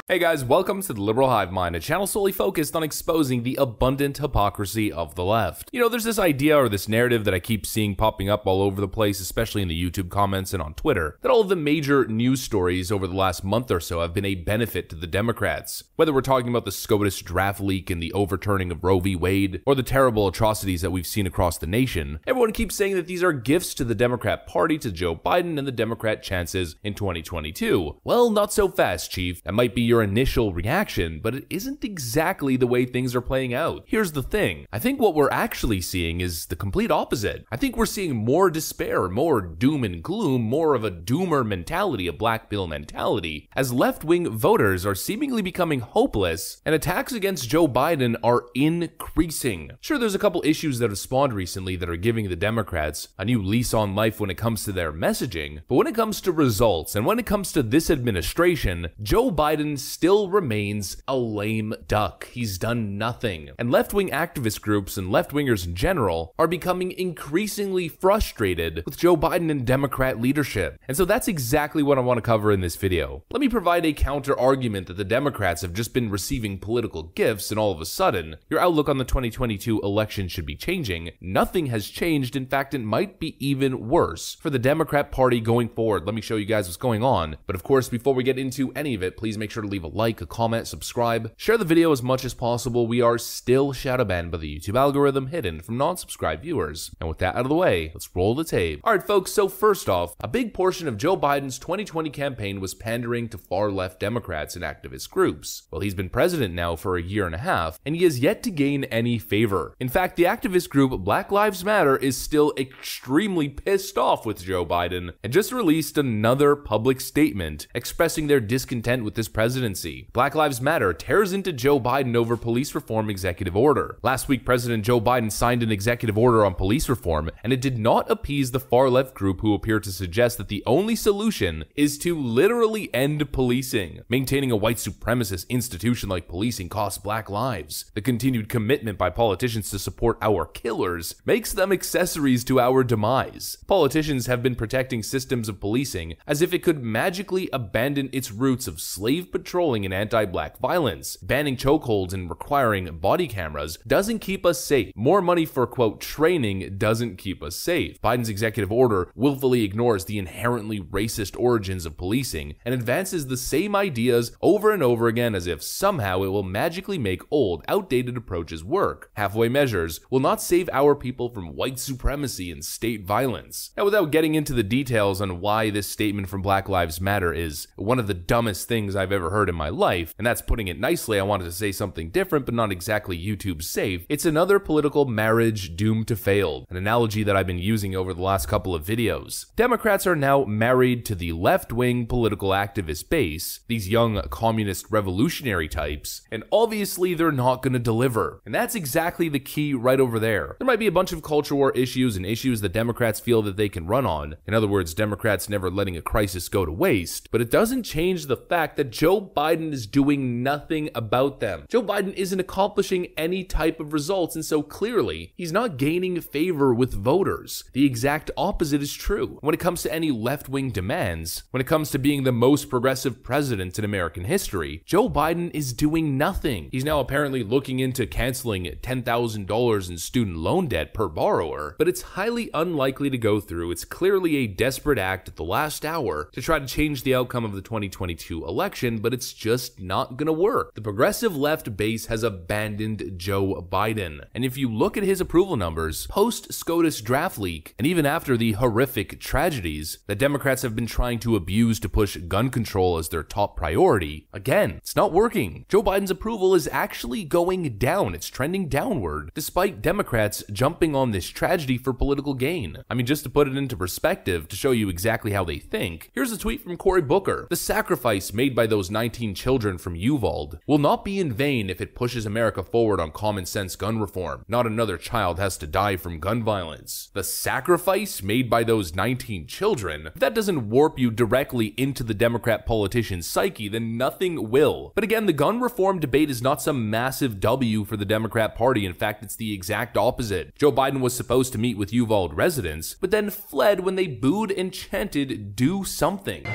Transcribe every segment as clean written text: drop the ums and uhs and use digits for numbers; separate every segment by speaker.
Speaker 1: Hey guys, welcome to the Liberal Hive Mind, a channel solely focused on exposing the abundant hypocrisy of the left. You know, there's this idea or this narrative that I keep seeing popping up all over the place, especially in the YouTube comments and on Twitter, that all of the major news stories over the last month or so have been a benefit to the Democrats. Whether we're talking about the SCOTUS draft leak and the overturning of Roe v. Wade, or the terrible atrocities that we've seen across the nation, everyone keeps saying that these are gifts to the Democrat Party, to Joe Biden, and the Democrat chances in 2022. Well, not so fast, Chief. That might be your initial reaction, but it isn't exactly the way things are playing out. Here's the thing. I think what we're actually seeing is the complete opposite. I think we're seeing more despair, more doom and gloom, more of a doomer mentality, a black pill mentality, as left-wing voters are seemingly becoming hopeless and attacks against Joe Biden are increasing. Sure, there's a couple issues that have spawned recently that are giving the Democrats a new lease on life when it comes to their messaging, but when it comes to results and when it comes to this administration, Joe Biden still remains a lame duck. He's done nothing. And left-wing activist groups and left-wingers in general are becoming increasingly frustrated with Joe Biden and Democrat leadership. And so that's exactly what I want to cover in this video. Let me provide a counter-argument that the Democrats have just been receiving political gifts and all of a sudden, your outlook on the 2022 election should be changing. Nothing has changed. In fact, it might be even worse for the Democrat Party going forward. Let me show you guys what's going on. But of course, before we get into any of it, please make sure to leave a like, a comment, subscribe, share the video as much as possible. We are still shadow banned by the YouTube algorithm, hidden from non-subscribed viewers. And with that out of the way, let's roll the tape. Alright folks, so first off, a big portion of Joe Biden's 2020 campaign was pandering to far-left Democrats and activist groups. Well, he's been president now for a year and a half, and he has yet to gain any favor. In fact, the activist group Black Lives Matter is still extremely pissed off with Joe Biden, and just released another public statement expressing their discontent with this presidency. Black Lives Matter tears into Joe Biden over police reform executive order. Last week, President Joe Biden signed an executive order on police reform, and it did not appease the far-left group who appear to suggest that the only solution is to literally end policing. Maintaining a white supremacist institution like policing costs black lives. The continued commitment by politicians to support our killers makes them accessories to our demise. Politicians have been protecting systems of policing as if it could magically abandon its roots of slave patrolling and anti-black violence. Banning chokeholds and requiring body cameras doesn't keep us safe. More money for, quote, training doesn't keep us safe. Biden's executive order willfully ignores the inherently racist origins of policing and advances the same ideas over and over again as if somehow it will magically make old, outdated approaches work. Halfway measures will not save our people from white supremacy and state violence. Now, without getting into the details on why this statement from Black Lives Matter is one of the dumbest things I've ever heard in my life, and that's putting it nicely, I wanted to say something different but not exactly YouTube safe. It's another political marriage doomed to fail, an analogy that I've been using over the last couple of videos. Democrats are now married to the left-wing political activist base, these young communist revolutionary types, and obviously they're not going to deliver. And that's exactly the key right over there. There might be a bunch of culture war issues and issues that Democrats feel that they can run on. In other words, Democrats never letting a crisis go to waste, but it doesn't change the fact that Joe Biden is doing nothing about them. Joe Biden isn't accomplishing any type of results, and so clearly, he's not gaining favor with voters. The exact opposite is true. When it comes to any left-wing demands, when it comes to being the most progressive president in American history, Joe Biden is doing nothing. He's now apparently looking into canceling $10,000 in student loan debt per borrower, but it's highly unlikely to go through. It's clearly a desperate act at the last hour to try to change the outcome of the 2022 election, but it's just not gonna work. The progressive left base has abandoned Joe Biden. And if you look at his approval numbers, post-SCOTUS draft leak, and even after the horrific tragedies that Democrats have been trying to abuse to push gun control as their top priority, again, it's not working. Joe Biden's approval is actually going down. It's trending downward, despite Democrats jumping on this tragedy for political gain. I mean, just to put it into perspective, to show you exactly how they think, here's a tweet from Cory Booker. The sacrifice made by those 19 children from Uvalde will not be in vain if it pushes America forward on common sense gun reform. Not another child has to die from gun violence. The sacrifice made by those 19 children, if that doesn't warp you directly into the Democrat politician's psyche, then nothing will. But again, the gun reform debate is not some massive W for the Democrat Party. In fact, it's the exact opposite. Joe Biden was supposed to meet with Uvalde residents, but then fled when they booed and chanted, "Do something."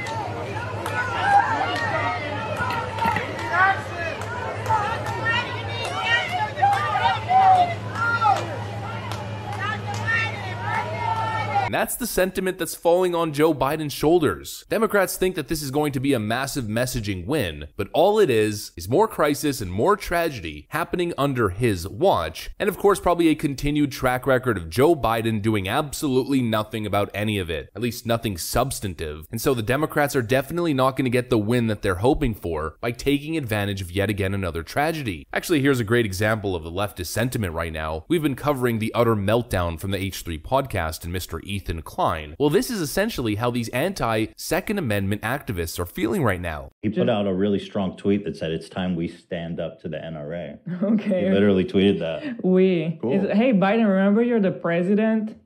Speaker 1: And that's the sentiment that's falling on Joe Biden's shoulders. Democrats think that this is going to be a massive messaging win, but all it is more crisis and more tragedy happening under his watch, and of course probably a continued track record of Joe Biden doing absolutely nothing about any of it, at least nothing substantive. And so the Democrats are definitely not going to get the win that they're hoping for by taking advantage of yet again another tragedy. Actually, here's a great example of the leftist sentiment right now. We've been covering the utter meltdown from the H3 podcast and Mr. Ethan Klein. Well, this is essentially how these anti-Second Amendment activists are feeling right now.
Speaker 2: He put out a really strong tweet that said it's time we stand up to the NRA.
Speaker 3: Okay.
Speaker 2: He literally tweeted that.
Speaker 3: Cool. Hey, Biden, remember you're the president?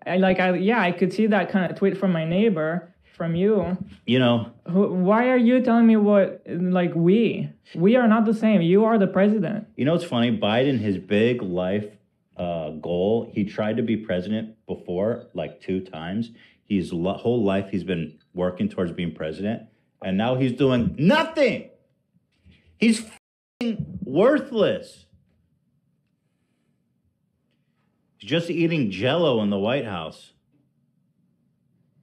Speaker 3: I could see that kind of tweet from my neighbor, from you.
Speaker 2: You know.
Speaker 3: Why are you telling me what, we? We are not the same. You are the president.
Speaker 2: You know what's funny? Biden, his big life goal, he tried to be president before, 2 times. His whole life he's been working towards being president. And now he's doing nothing. He's worthless. He's just eating Jell-O in the White House.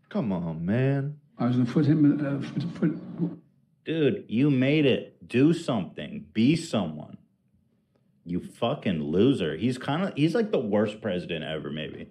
Speaker 4: Come on, man.
Speaker 5: I was going to put him
Speaker 2: Dude, you made it. Do something. Be someone. You fucking loser. He's like the worst president ever, maybe.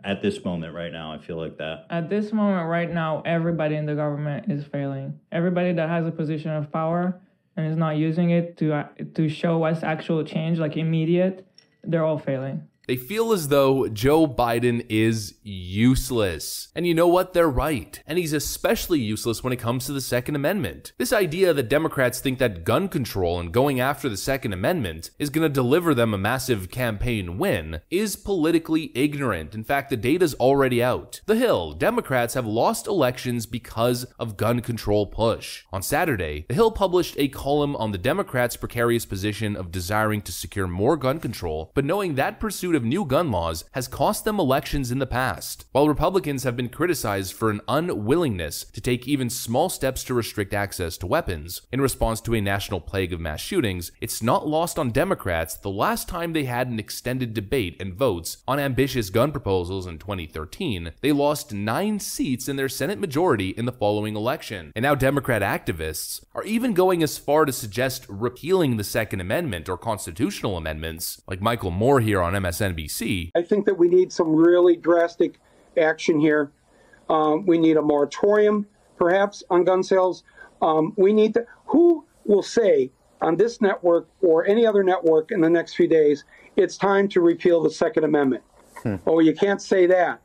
Speaker 2: At this moment right now, I feel like that.
Speaker 3: At this moment right now, everybody in the government is failing. Everybody that has a position of power and is not using it to show us actual change, immediate, they're all failing.
Speaker 1: They feel as though Joe Biden is useless. And you know what? They're right. And he's especially useless when it comes to the Second Amendment. This idea that Democrats think that gun control and going after the Second Amendment is going to deliver them a massive campaign win is politically ignorant. In fact, the data's already out. The Hill, Democrats have lost elections because of gun control push. On Saturday, The Hill published a column on the Democrats' precarious position of desiring to secure more gun control, but knowing that pursuit of new gun laws has cost them elections in the past. While Republicans have been criticized for an unwillingness to take even small steps to restrict access to weapons in response to a national plague of mass shootings, it's not lost on Democrats the last time they had an extended debate and votes on ambitious gun proposals in 2013, they lost 9 seats in their Senate majority in the following election. And now Democrat activists are even going as far to suggest repealing the Second Amendment or constitutional amendments, like Michael Moore here on MSNBC.
Speaker 6: I think that we need some really drastic action here. We need a moratorium, perhaps, on gun sales. Who will say on this network or any other network in the next few days, it's time to repeal the Second Amendment? Oh, you can't say that.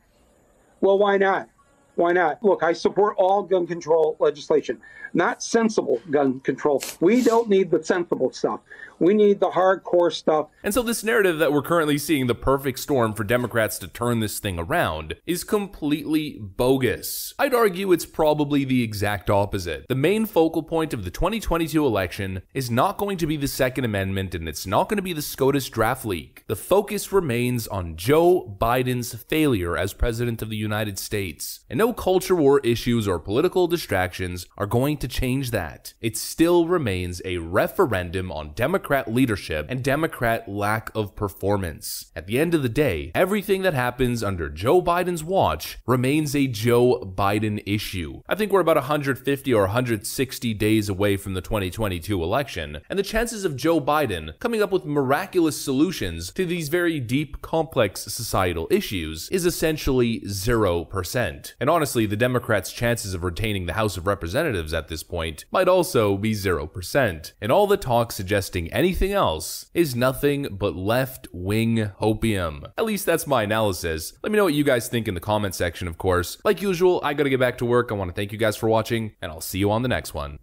Speaker 6: Well, why not? Why not? Look, I support all gun control legislation, not sensible gun control. We don't need the sensible stuff. We need the hardcore stuff.
Speaker 1: And so this narrative that we're currently seeing the perfect storm for Democrats to turn this thing around is completely bogus. I'd argue it's probably the exact opposite. The main focal point of the 2022 election is not going to be the Second Amendment, and it's not going to be the SCOTUS draft leak. The focus remains on Joe Biden's failure as president of the United States. And no culture war issues or political distractions are going to change that. It still remains a referendum on Democrat leadership and Democrat lack of performance. At the end of the day, everything that happens under Joe Biden's watch remains a Joe Biden issue. I think we're about 150 or 160 days away from the 2022 election, and the chances of Joe Biden coming up with miraculous solutions to these very deep, complex societal issues is essentially 0%. And honestly, the Democrats' chances of retaining the House of Representatives at this point might also be 0%. And all the talk suggesting anything else is nothing but left-wing hopium. At least that's my analysis. Let me know what you guys think in the comment section, of course. Like usual, I gotta get back to work. I want to thank you guys for watching, and I'll see you on the next one.